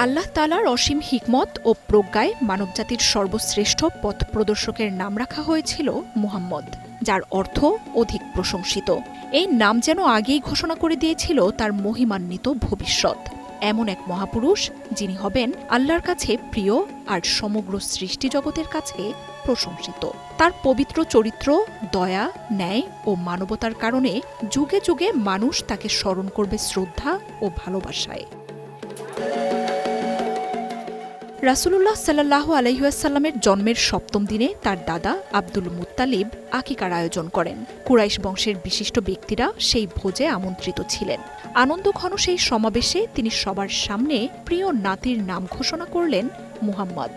আল্লাহ তাআলার অসীম হিকমত ও প্রজ্ঞায় মানবজাতির সর্বশ্রেষ্ঠ পথ প্রদর্শকের নাম রাখা হয়েছিল মুহাম্মদ, যার অর্থ অধিক প্রশংসিত। এই নাম যেন আগেই ঘোষণা করে দিয়েছিল তার মহিমান্বিত ভবিষ্যৎ। এমন এক মহাপুরুষ যিনি হবেন আল্লাহর কাছে প্রিয় আর সমগ্র সৃষ্টি জগতের কাছে প্রশংসিত। তার পবিত্র চরিত্র, দয়া, ন্যায় ও মানবতার কারণে যুগে যুগে মানুষ তাকে স্মরণ করবে শ্রদ্ধা ও ভালোবাসায়। রাসূলুল্লাহ সাল্লাল্লাহু আলাইহি ওয়াসাল্লামের জন্মের সপ্তম দিনে তার দাদা আব্দুল মুত্তালিব আকিকার আয়োজন করেন। কুরাইশ বংশের বিশিষ্ট ব্যক্তিরা সেই ভোজে আমন্ত্রিত ছিলেন। আনন্দঘন সেই সমাবেশে তিনি সবার সামনে প্রিয় নাতির নাম ঘোষণা করলেন মুহাম্মদ।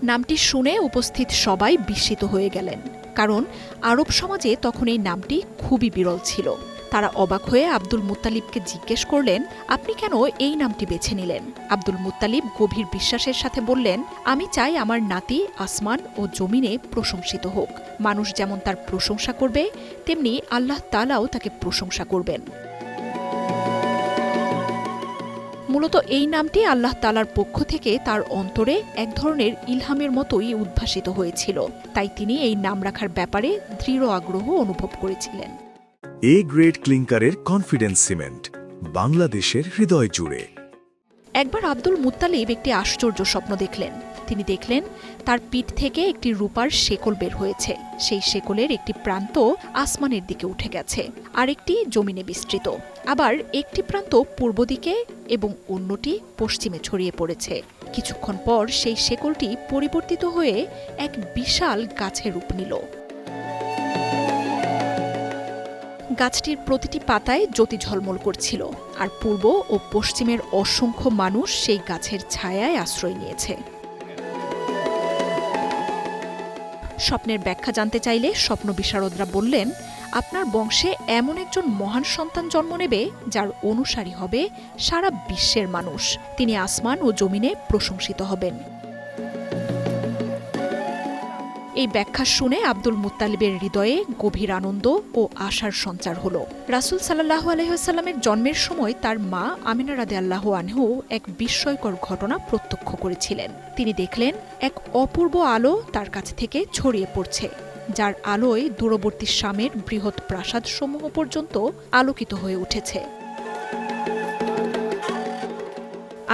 নামটি শুনে উপস্থিত সবাই বিস্মিত হয়ে গেলেন, কারণ আরব সমাজে তখন এই নামটি খুবই বিরল ছিল। তারা অবাক হয়ে আব্দুল মুত্তালিবকে জিজ্ঞেস করলেন, আপনি কেন এই নামটি বেছে নিলেন? আব্দুল মুত্তালিব গভীর বিশ্বাসের সাথে বললেন, আমি চাই আমার নাতি আসমান ও জমিনে প্রশংসিত হোক। মানুষ যেমন তার প্রশংসা করবে, তেমনি আল্লাহ তাআলাও তাকে প্রশংসা করবেন। মূলত এই নামটি আল্লাহ তাআলার পক্ষ থেকে তার অন্তরে এক ধরনের ইলহামের মতোই উদ্ভাসিত হয়েছিল, তাই তিনি এই নাম রাখার ব্যাপারে দৃঢ় আগ্রহ অনুভব করেছিলেন। এ গ্রেড ক্লিংকারের কনফিডেন্স সিমেন্ট, বাংলাদেশের হৃদয় জুড়ে। একবার আব্দুল মুত্তালিব একটি আশ্চর্য স্বপ্ন দেখলেন। তিনি দেখলেন তার পিঠ থেকে একটি রূপার শেকল বের হয়েছে। সেই শেকলের একটি প্রান্ত আসমানের দিকে উঠে গেছে, আরেকটি জমিনে বিস্তৃত। আবার একটি প্রান্ত পূর্ব দিকে এবং অন্যটি পশ্চিমে ছড়িয়ে পড়েছে। কিছুক্ষণ পর সেই শেকলটি পরিবর্তিত হয়ে এক বিশাল গাছের রূপ নিল। গাছটির প্রতিটি পাতায় জ্যোতি ঝলমল করছিল, আর পূর্ব ও পশ্চিমের অসংখ্য মানুষ সেই গাছের ছায়ায় আশ্রয় নিয়েছে। স্বপ্নের ব্যাখ্যা জানতে চাইলে স্বপ্ন বিশারদরা বললেন, আপনার বংশে এমন একজন মহান সন্তান জন্ম নেবে যার অনুসারী হবে সারা বিশ্বের মানুষ। তিনি আসমান ও জমিনে প্রশংসিত হবেন। এই ব্যাখ্যা শুনে আব্দুল মুত্তালিবের হৃদয়ে গভীর আনন্দ ও আশার সঞ্চার হল। রাসূল সাল্লাল্লাহু আলাইহি ওয়াসাল্লামের জন্মের সময় তার মা আমিনা রাদিয়াল্লাহু আনহু এক বিস্ময়কর ঘটনা প্রত্যক্ষ করেছিলেন। তিনি দেখলেন এক অপূর্ব আলো তার কাছ থেকে ছড়িয়ে পড়ছে, যার আলোয় দূরবর্তী শামের বৃহৎ প্রাসাদসমূহ পর্যন্ত আলোকিত হয়ে উঠেছে।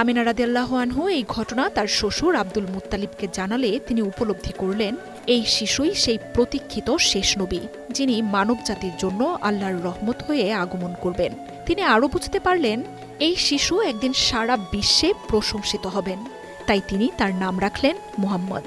আমিনা রাদিয়াল্লাহু আনহু এই ঘটনা তার শ্বশুর আব্দুল মুত্তালিবকে জানালে তিনি উপলব্ধি করলেন, এই শিশুই সেই প্রতীক্ষিত শেষ নবী, যিনি মানবজাতির জন্য আল্লাহর রহমত হয়ে আগমন করবেন। তিনি আরও বুঝতে পারলেন, এই শিশু একদিন সারা বিশ্বে প্রশংসিত হবেন। তাই তিনি তার নাম রাখলেন মুহাম্মদ।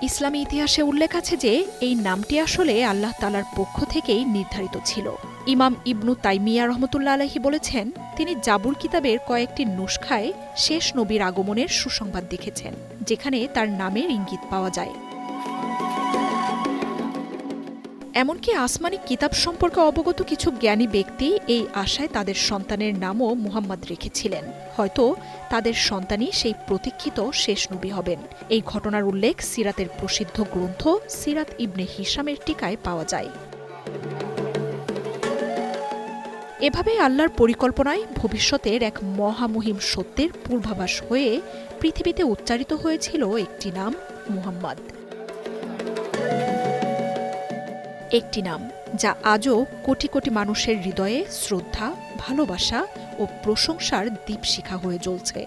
ইসলামী ইতিহাসে উল্লেখ আছে যে এই নামটি আসলে আল্লাহ তাআলার পক্ষ থেকেই নির্ধারিত ছিল। ইমাম ইবনু তাইমিয়া রহমতুল্লাহ আলাইহি বলেছেন, তিনি জাবুর কিতাবের কয়েকটি নুসখায় শেষ নবীর আগমনের সুসংবাদ দেখেছেন, যেখানে তার নামের ইঙ্গিত পাওয়া যায়। এমনকি আসমানি কিতাব সম্পর্কে অবগত কিছু জ্ঞানী ব্যক্তি এই আশায় তাদের সন্তানের নামও মুহাম্মদ রেখেছিলেন। হয়তো তাদের সন্তানই সেই প্রতীক্ষিত শেষ নবী হবেন। এই ঘটনার উল্লেখ সিরাতের প্রসিদ্ধ গ্রন্থ সিরাত ইবনে হিশামের টিকায় পাওয়া যায়। এভাবে আল্লাহর পরিকল্পনায় ভবিষ্যতের এক মহামহিম সত্যের পূর্বাভাস হয়ে পৃথিবীতে উচ্চারিত হয়েছিল একটি নাম, মুহাম্মদ। একটি নাম যা আজও কোটি কোটি মানুষের হৃদয়ে শ্রদ্ধা, ভালোবাসা ও প্রশংসার দীপশিখা হয়ে জ্বলছে।